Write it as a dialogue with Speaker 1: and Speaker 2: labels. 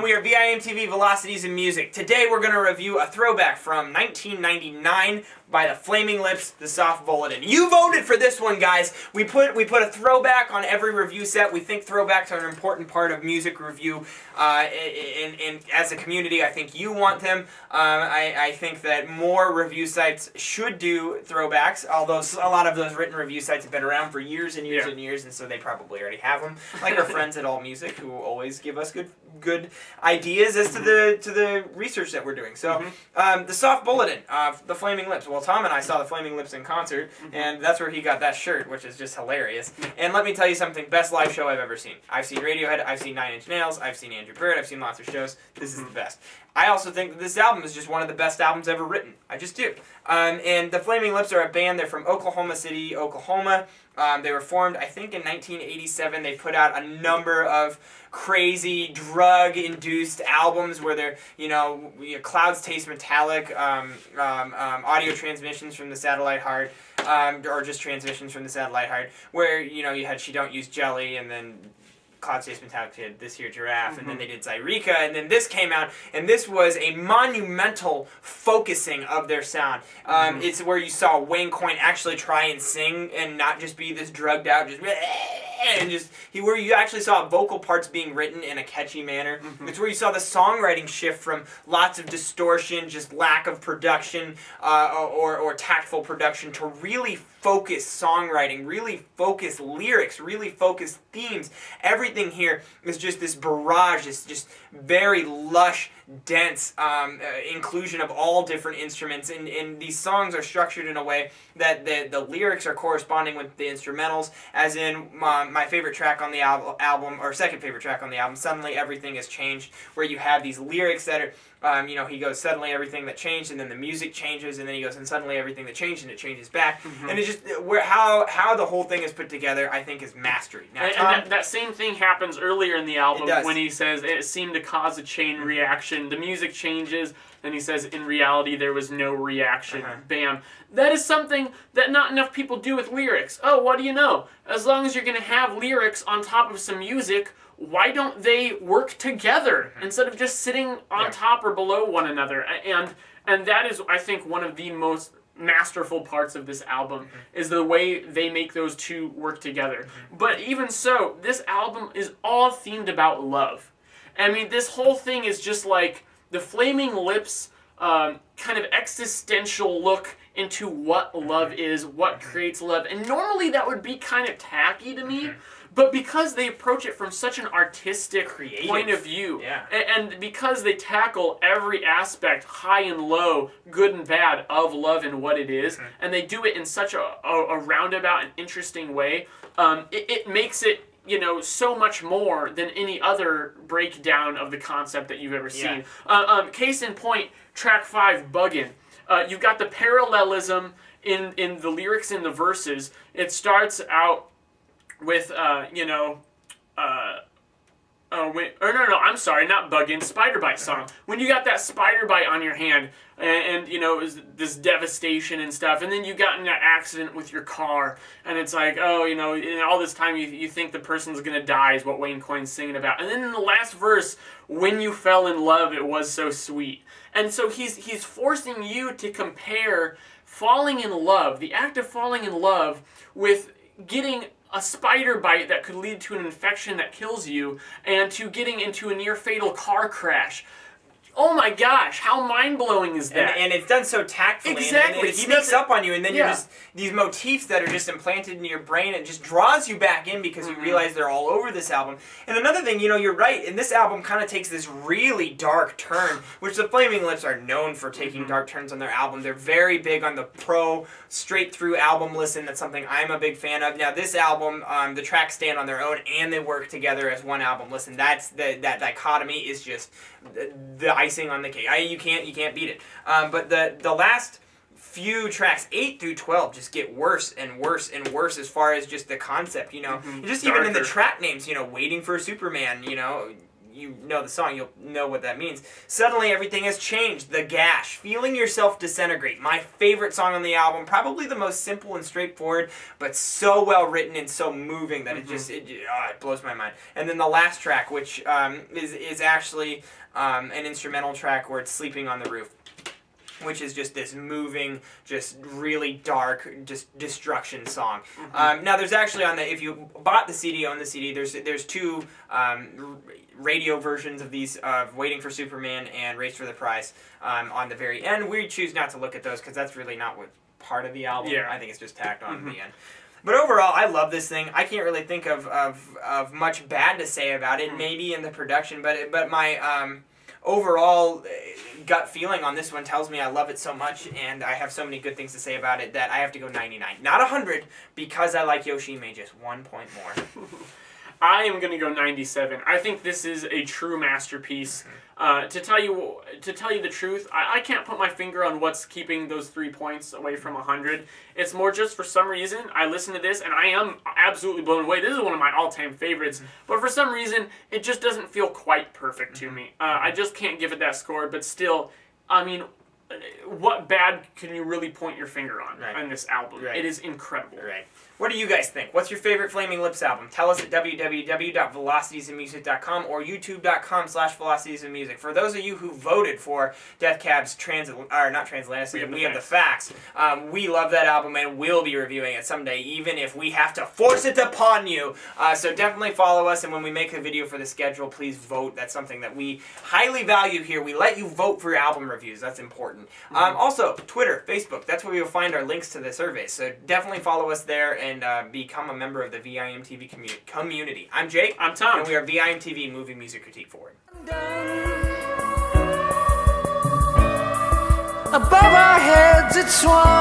Speaker 1: We are VIMTV Velocities in Music. Today we're going to review a throwback from 1999 by the Flaming Lips, the Soft Bulletin. You voted for this one, guys. We put a throwback on every review set. We think throwbacks are an important part of music review. And as a community, I think you want them. I think that more review sites should do throwbacks, although a lot of those written review sites have been around for years and years and years, and so they probably already have them. Like our friends at All Music, who always give us good ideas as to the research that we're doing. So the Soft Bulletin, the Flaming Lips. Well, Tom and I saw the Flaming Lips in concert, and that's where he got that shirt, which is just hilarious. And let me tell you something, best live show I've ever seen. I've seen Radiohead, I've seen Nine Inch Nails, I've seen Andrew Bird, I've seen lots of shows. This is the best. I also think that this album is just one of the best albums ever written. I just do. And the Flaming Lips are a band. They're from Oklahoma City, Oklahoma. They were formed, I think, in 1987. They put out a number of crazy drug-induced albums where they're, Clouds Taste Metallic, audio transmissions from the Satellite Heart, or just transmissions from the Satellite Heart, where, you had She Don't Use Jelly, and then Clouds Taste Metallic did This Here Giraffe, and then they did Zyreka, and then this came out, and this was a monumental focusing of their sound. It's where you saw Wayne Coyne actually try and sing and not just be this drugged out, where you actually saw vocal parts being written in a catchy manner. It's where you saw the songwriting shift from lots of distortion, just lack of production, or tactful production, to really focus songwriting, really focus lyrics, really focus themes. Everything here is just this barrage, this just very lush, dense inclusion of all different instruments, and these songs are structured in a way that the lyrics are corresponding with the instrumentals, as in my favorite track on the album, or second favorite track on the album, Suddenly Everything Has Changed, where you have these lyrics that are, he goes, suddenly everything that changed, and then the music changes, and then he goes, and suddenly everything that changed, and it changes back. And it's just, how the whole thing is put together, I think, is mastery. Now,
Speaker 2: and that same thing happens earlier in the album when he says, it seemed to cause a chain reaction. The music changes, and he says, in reality, there was no reaction. Bam. That is something that not enough people do with lyrics. Oh, what do you know? As long as you're going to have lyrics on top of some music, why don't they work together instead of just sitting on top or below one another? And that is, I think, one of the most masterful parts of this album is the way they make those two work together. But even so, this album is all themed about love. I mean, this whole thing is just like the Flaming Lips kind of existential look into what love is, what creates love. And normally that would be kind of tacky to me, but because they approach it from such an artistic, creative point of view, and because they tackle every aspect, high and low, good and bad, of love and what it is, and they do it in such a roundabout and interesting way, it makes it, so much more than any other breakdown of the concept that you've ever seen. Case in point, track 5, Buggin'. You've got the parallelism in the lyrics and the verses. It starts out with, I'm sorry, not Buggin', Spider Bite song. When you got that spider bite on your hand, and it was this devastation and stuff, and then you got in that accident with your car, and it's like, in all this time you think the person's gonna die is what Wayne Coyne's singing about. And then in the last verse, when you fell in love, it was so sweet. And so he's forcing you to compare falling in love, the act of falling in love, with getting a spider bite that could lead to an infection that kills you, and to getting into a near-fatal car crash. Oh my gosh, how mind-blowing is that?
Speaker 1: And it's done so tactfully.
Speaker 2: Exactly.
Speaker 1: And it sneaks up on you, and then you're just, these motifs that are just implanted in your brain, it just draws you back in because you realize they're all over this album. And another thing, you're right, and this album kind of takes this really dark turn, which the Flaming Lips are known for taking dark turns on their album. They're very big on the straight-through album listen. That's something I'm a big fan of. Now, this album, the tracks stand on their own, and they work together as one album. Listen, that dichotomy is just the icing on the cake. You can't beat it. But the last few tracks, 8 through 12, just get worse and worse and worse as far as just the concept. Just darker. Even in the track names, Waiting For A Superman, you know the song, you'll know what that means. Suddenly everything has changed. The Gash, Feeling Yourself Disintegrate, my favorite song on the album, probably the most simple and straightforward, but so well written and so moving that it just it blows my mind. And then the last track, which is actually an instrumental track where it's Sleeping on the Roof, which is just this moving, just really dark, just destruction song. Now, there's actually if you bought the CD, on the CD, there's two radio versions of these, of Waiting for Superman and Race for the Prize, on the very end. We choose not to look at those because that's really not what part of the album.
Speaker 2: Yeah.
Speaker 1: I think it's just tacked on at the end. But overall, I love this thing. I can't really think of much bad to say about it. Maybe in the production, but my overall gut feeling on this one tells me I love it so much, and I have so many good things to say about it that I have to go 99. Not 100, because I like Yoshihime just 1 point more.
Speaker 2: I am going to go 97. I think this is a true masterpiece. To tell you the truth, I can't put my finger on what's keeping those 3 points away from 100. It's more just for some reason I listen to this and I am absolutely blown away. This is one of my all-time favorites, but for some reason it just doesn't feel quite perfect to me. I just can't give it that score, but still, I mean, what bad can you really point your finger on on this album? It is incredible.
Speaker 1: What do you guys think? What's your favorite Flaming Lips album? Tell us at www.velocitiesandmusic.com or youtube.com/velocitiesandmusic. For those of you who voted for Death Cab's not Transatlantic, We Have the Facts. We love that album and we'll be reviewing it someday, even if we have to force it upon you. So definitely follow us, and when we make a video for the schedule, please vote. That's something that we highly value here. We let you vote for your album reviews. That's important. Also, Twitter, Facebook, that's where you'll find our links to the surveys. So definitely follow us there and become a member of the VIMTV community. I'm Jake.
Speaker 2: I'm Tom.
Speaker 1: And we are VIMTV Movie Music Critique Forward.
Speaker 3: Above our heads it swung.